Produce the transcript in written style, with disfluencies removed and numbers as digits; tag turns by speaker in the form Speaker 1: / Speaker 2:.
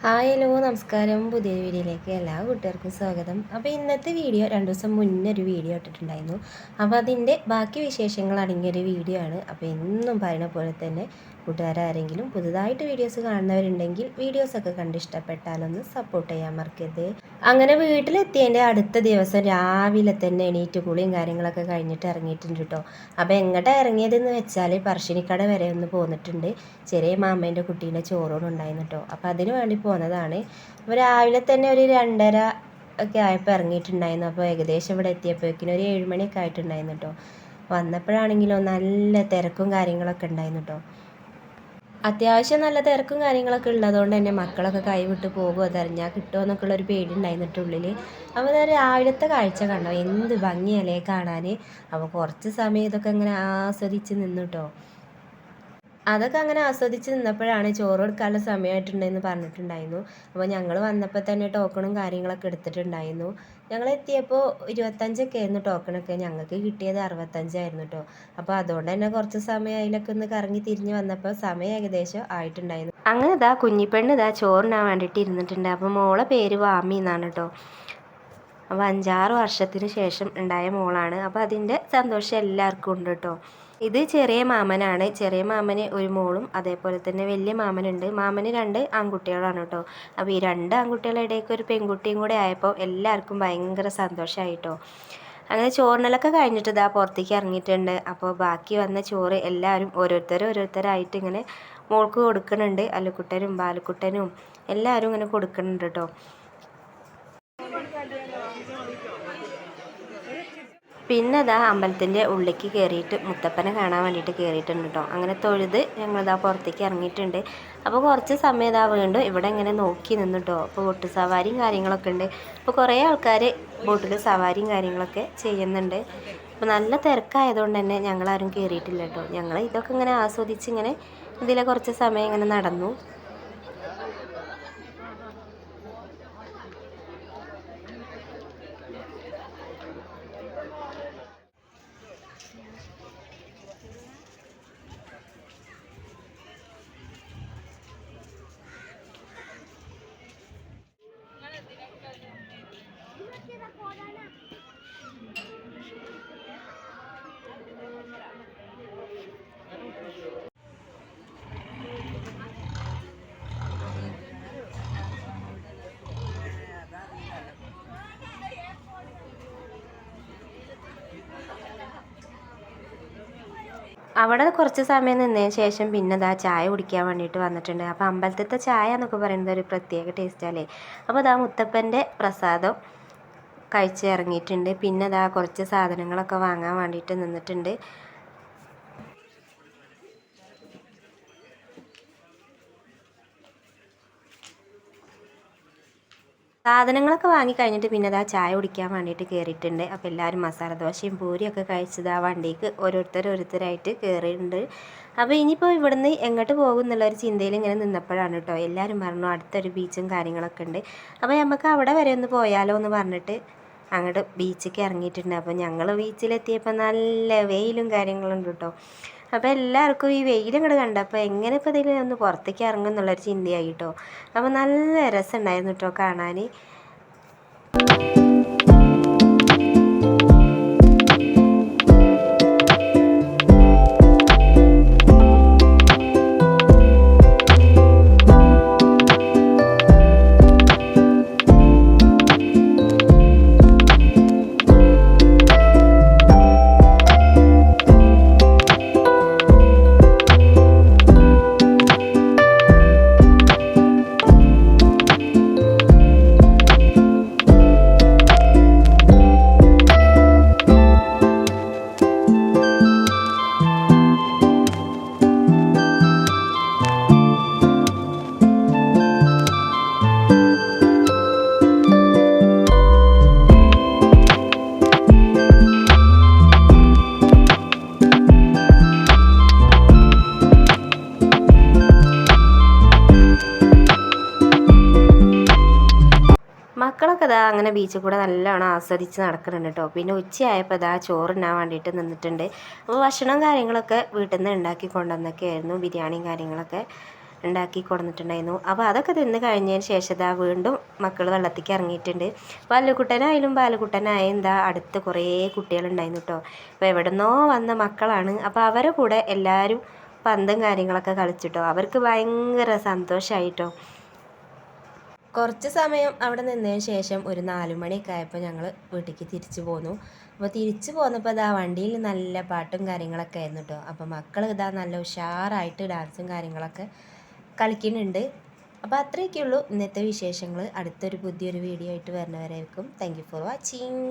Speaker 1: Hi hello നമസ്കാരം. പുതിയൊരു വീഡിയോയിലേക്ക് എല്ലാ കൂട്ടുകാർക്കും സ്വാഗതം. അപ്പോൾ ഇന്നത്തെ വീഡിയോ 2 ദിവസം മുന്നേ ഒരു വീഡിയോ ഇട്ടിട്ടുണ്ടായിരുന്നു. അപ്പോൾ അതിൻ്റെ ബാക്കി വിശേഷങ്ങൾ അടങ്ങിയൊരു വീഡിയോ ആണ്. അപ്പോൾ എന്നും പറയുന്ന പോലെ തന്നെ കൂട്ടുകാരാരെങ്കിലും പുതുതായിട്ട് വീഡിയോസ് കാണുന്നവരുണ്ടെങ്കിൽ വീഡിയോസൊക്കെ കണ്ട് ഇഷ്ടപ്പെട്ടാലൊന്ന് സപ്പോർട്ട് ചെയ്യാൻ മറക്കരുത്. അങ്ങനെ വീട്ടിലെത്തിയതിൻ്റെ അടുത്ത ദിവസം രാവിലെ തന്നെ എണീറ്റ് കുളിയും കാര്യങ്ങളൊക്കെ കഴിഞ്ഞിട്ട് ഇറങ്ങിയിട്ടുണ്ട് കേട്ടോ. അപ്പോൾ എങ്ങോട്ടാണ് ഇറങ്ങിയതെന്ന് വെച്ചാൽ പറശ്ശിനിക്കട വരെ ഒന്ന് പോന്നിട്ടുണ്ട്. ചെറിയ മാമേൻ്റെ കുട്ടീൻ്റെ ചോറൂണ് ഉണ്ടായിരുന്നു കേട്ടോ. അപ്പോൾ അതിന് വേണ്ടി പോന്നതാണ്. അപ്പോൾ രാവിലെ തന്നെ ഒരു 2:30 ഒക്കെ ആയപ്പോൾ ഇറങ്ങിയിട്ടുണ്ടായിരുന്നു. അപ്പോൾ ഏകദേശം ഇവിടെ എത്തിയപ്പോഴേക്കിനും ഒരു 7 മണിയൊക്കെ ആയിട്ടുണ്ടായിരുന്നു കേട്ടോ. വന്നപ്പോഴാണെങ്കിലോ നല്ല തിരക്കും കാര്യങ്ങളൊക്കെ ഉണ്ടായിരുന്നു കേട്ടോ. അത്യാവശ്യം നല്ല തിരക്കും കാര്യങ്ങളൊക്കെ ഉള്ളതുകൊണ്ട് തന്നെ മക്കളൊക്കെ കൈവിട്ട് പോകുമോ അതറിഞ്ഞാൽ കിട്ടുമോ എന്നൊക്കെ ഉള്ളൊരു പേടി ഉണ്ടായിരുന്നിട്ടുള്ളിൽ. അപ്പോൾ രാവിലത്തെ കാഴ്ച കണ്ടോ, എന്ത് ഭംഗിയല്ലേ കാണാൻ. അപ്പോൾ കുറച്ച് സമയം ഇതൊക്കെ ഇങ്ങനെ ആസ്വദിച്ച് നിന്നു കേട്ടോ. അതൊക്കെ അങ്ങനെ ആസ്വദിച്ച് നിന്നപ്പോഴാണ് ചോറ് കൊടുക്കാനുള്ള സമയമായിട്ടുണ്ടെന്ന് പറഞ്ഞിട്ടുണ്ടായിരുന്നു. അപ്പോൾ ഞങ്ങൾ വന്നപ്പോൾ തന്നെ ടോക്കണും കാര്യങ്ങളൊക്കെ എടുത്തിട്ടുണ്ടായിരുന്നു. ഞങ്ങൾ എത്തിയപ്പോൾ 25 ആയിരുന്നു ടോക്കണൊക്കെ. ഞങ്ങൾക്ക് കിട്ടിയത് 65 കേട്ടോ. അപ്പോൾ അതുകൊണ്ട് തന്നെ കുറച്ച് സമയം അതിലൊക്കെ ഒന്ന് കറങ്ങി തിരിഞ്ഞ് വന്നപ്പോൾ സമയം ഏകദേശം ആയിട്ടുണ്ടായിരുന്നു. അങ്ങനെ ഇതാ കുഞ്ഞിപ്പെണ്ണ് ഇതാ ചോറിനാൻ വേണ്ടിയിട്ട് ഇരുന്നിട്ടുണ്ട്. അപ്പോൾ മോളെ പേര് വാമി എന്നാണ് കേട്ടോ. അപ്പോൾ 5-6 വർഷത്തിന് ശേഷം ഉണ്ടായ മോളാണ്. അപ്പോൾ അതിൻ്റെ സന്തോഷം എല്ലാവർക്കും ഉണ്ട് കേട്ടോ. ഇത് ചെറിയ മാമനാണ്. ചെറിയ മാമന് ഒരു മോളും അതേപോലെ തന്നെ വലിയ മാമനുണ്ട്. മാമന് 2 ആൺകുട്ടികളാണ് കേട്ടോ. അപ്പോൾ ഈ 2 ആൺകുട്ടികളുടെ ഇടയ്ക്ക് ഒരു പെൺകുട്ടിയും കൂടെ ആയപ്പോൾ എല്ലാവർക്കും ഭയങ്കര സന്തോഷമായിട്ടോ. അങ്ങനെ ചോറിനലൊക്കെ കഴിഞ്ഞിട്ട് ഇതാ പുറത്തേക്ക് ഇറങ്ങിയിട്ടുണ്ട്. അപ്പോൾ ബാക്കി വന്ന ചോറ് എല്ലാവരും ഓരോരുത്തരായിട്ട് ഇങ്ങനെ മോൾക്ക് കൊടുക്കുന്നുണ്ട്. അല്ലുക്കുട്ടനും ബാലുക്കുട്ടനും എല്ലാവരും ഇങ്ങനെ കൊടുക്കുന്നുണ്ട് കേട്ടോ. പിന്നെ അതാ അമ്പലത്തിൻ്റെ ഉള്ളിലേക്ക് കയറിയിട്ട് മുത്തപ്പനെ കാണാൻ വേണ്ടിയിട്ട് കയറിയിട്ടുണ്ട് കേട്ടോ. അങ്ങനെ തൊഴുത് ഞങ്ങളിതാ പുറത്തേക്ക് ഇറങ്ങിയിട്ടുണ്ട്. അപ്പോൾ കുറച്ച് സമയം ഇതാ വീണ്ടും ഇവിടെ ഇങ്ങനെ നോക്കി നിന്നു കേട്ടോ. അപ്പോൾ ബോട്ട് സവാരിയും കാര്യങ്ങളൊക്കെ ഉണ്ട്. അപ്പോൾ കുറേ ആൾക്കാർ ബോട്ടിൽ സവാരിയും കാര്യങ്ങളൊക്കെ ചെയ്യുന്നുണ്ട്. അപ്പോൾ നല്ല തിരക്കായതുകൊണ്ട് തന്നെ ഞങ്ങളാരും കയറിയിട്ടില്ല കേട്ടോ. ഞങ്ങൾ ഇതൊക്കെ ഇങ്ങനെ ആസ്വദിച്ച് ഇങ്ങനെ ഇതിലെ കുറച്ച് സമയം ഇങ്ങനെ നടന്നു. അവിടെ കുറച്ച് സമയം നിന്നതിന് ശേഷം പിന്നെ ദാ ചായ കുടിക്കാൻ വേണ്ടിയിട്ട് വന്നിട്ടുണ്ട്. അപ്പോൾ അമ്പലത്തിലത്തെ ചായ എന്നൊക്കെ പറയുന്നത് ഒരു പ്രത്യേക ടേസ്റ്റല്ലേ. അപ്പോൾ ദാ മുത്തപ്പൻ്റെ പ്രസാദം കഴിച്ച് ഇറങ്ങിയിട്ടുണ്ട്. പിന്നെ ദാ കുറച്ച് സാധനങ്ങളൊക്കെ വാങ്ങാൻ വേണ്ടിയിട്ട് നിന്നിട്ടുണ്ട്. സാധനങ്ങളൊക്കെ വാങ്ങി കഴിഞ്ഞിട്ട് പിന്നെ അതാ ചായ കുടിക്കാൻ വേണ്ടിയിട്ട് കയറിയിട്ടുണ്ട്. അപ്പോൾ എല്ലാവരും മസാല ദോശയും പൂരിയൊക്കെ കഴിച്ചത് ആ വണ്ടിക്ക് ഓരോരുത്തരായിട്ട് കയറിയിട്ടുണ്ട്. അപ്പോൾ ഇനിയിപ്പോൾ ഇവിടുന്ന് എങ്ങോട്ട് പോകും എന്നുള്ളൊരു ചിന്തയിൽ ഇങ്ങനെ നിന്നപ്പോഴാണ് കേട്ടോ എല്ലാവരും പറഞ്ഞു അടുത്തൊരു ബീച്ചും കാര്യങ്ങളൊക്കെ ഉണ്ട്. അപ്പോൾ നമുക്ക് അവിടെ വരെ ഒന്ന് പോയാലോ എന്ന് പറഞ്ഞിട്ട് അങ്ങോട്ട് ബീച്ചിലേക്ക് ഇറങ്ങിയിട്ടുണ്ട്. അപ്പോൾ ഞങ്ങൾ ബീച്ചിലെത്തിയപ്പോൾ നല്ല വെയിലും കാര്യങ്ങളുണ്ട് കേട്ടോ. അപ്പോൾ എല്ലാവർക്കും ഈ വെയിലിങ്ങോട്ട് കണ്ടപ്പോൾ എങ്ങനെ ഇപ്പോൾ ഇതിൽ ഒന്ന് പുറത്തേക്ക് ഇറങ്ങും എന്നുള്ളൊരു ചിന്തയായി കേട്ടോ. അപ്പോൾ നല്ല രസമുണ്ടായിരുന്നു കേട്ടോ കാണാൻ. മക്കളൊക്കെ ഇതാ അങ്ങനെ ബീച്ചിൽ കൂടെ നല്ലോണം ആസ്വദിച്ച് നടക്കുന്നുണ്ട് കേട്ടോ. പിന്നെ ഉച്ചയായപ്പോൾ ഇതാ ചോറിനാൻ വേണ്ടിയിട്ട് നിന്നിട്ടുണ്ട്. അപ്പോൾ ഭക്ഷണം കാര്യങ്ങളൊക്കെ വീട്ടിൽ നിന്ന് ഉണ്ടാക്കി കൊണ്ടുവന്നൊക്കെ ആയിരുന്നു, ബിരിയാണിയും കാര്യങ്ങളൊക്കെ. ഉണ്ടാക്കി കൊടുത്തിട്ടുണ്ടായിരുന്നു. അപ്പോൾ അതൊക്കെ തിന്ന് കഴിഞ്ഞതിന് ശേഷം ഇതാ വീണ്ടും മക്കൾ വെള്ളത്തേക്ക് ഇറങ്ങിയിട്ടുണ്ട്. വല്ലുക്കുട്ടനായാലും ബാലക്കുട്ടനായാലും എന്താ അടുത്ത് കുറേ കുട്ടികളുണ്ടായിരുന്നു കേട്ടോ. അപ്പോൾ എവിടുന്നോ വന്ന മക്കളാണ്. അപ്പോൾ അവരെ കൂടെ എല്ലാവരും പന്തും കാര്യങ്ങളൊക്കെ കളിച്ചിട്ടോ. അവർക്ക് ഭയങ്കര സന്തോഷമായിട്ടോ. കുറച്ച് സമയം അവിടെ നിന്നതിന് ശേഷം ഒരു 4 മണിയൊക്കെ ആയപ്പോൾ ഞങ്ങൾ വീട്ടിലേക്ക് തിരിച്ചു പോന്നു. അപ്പോൾ തിരിച്ചു പോന്നപ്പോൾ ഇതാ വണ്ടിയിൽ നല്ല പാട്ടും കാര്യങ്ങളൊക്കെ ആയിരുന്നു കേട്ടോ. അപ്പോൾ മക്കൾ ഇതാ നല്ല ഉഷാറായിട്ട് ഡാൻസും കാര്യങ്ങളൊക്കെ കളിക്കുന്നുണ്ട്. അപ്പോൾ അത്രയൊക്കെയുള്ളൂ ഇന്നത്തെ വിശേഷങ്ങൾ. അടുത്തൊരു പുതിയൊരു വീഡിയോ ആയിട്ട് വരുന്നവരേക്കും. Thank you for watching.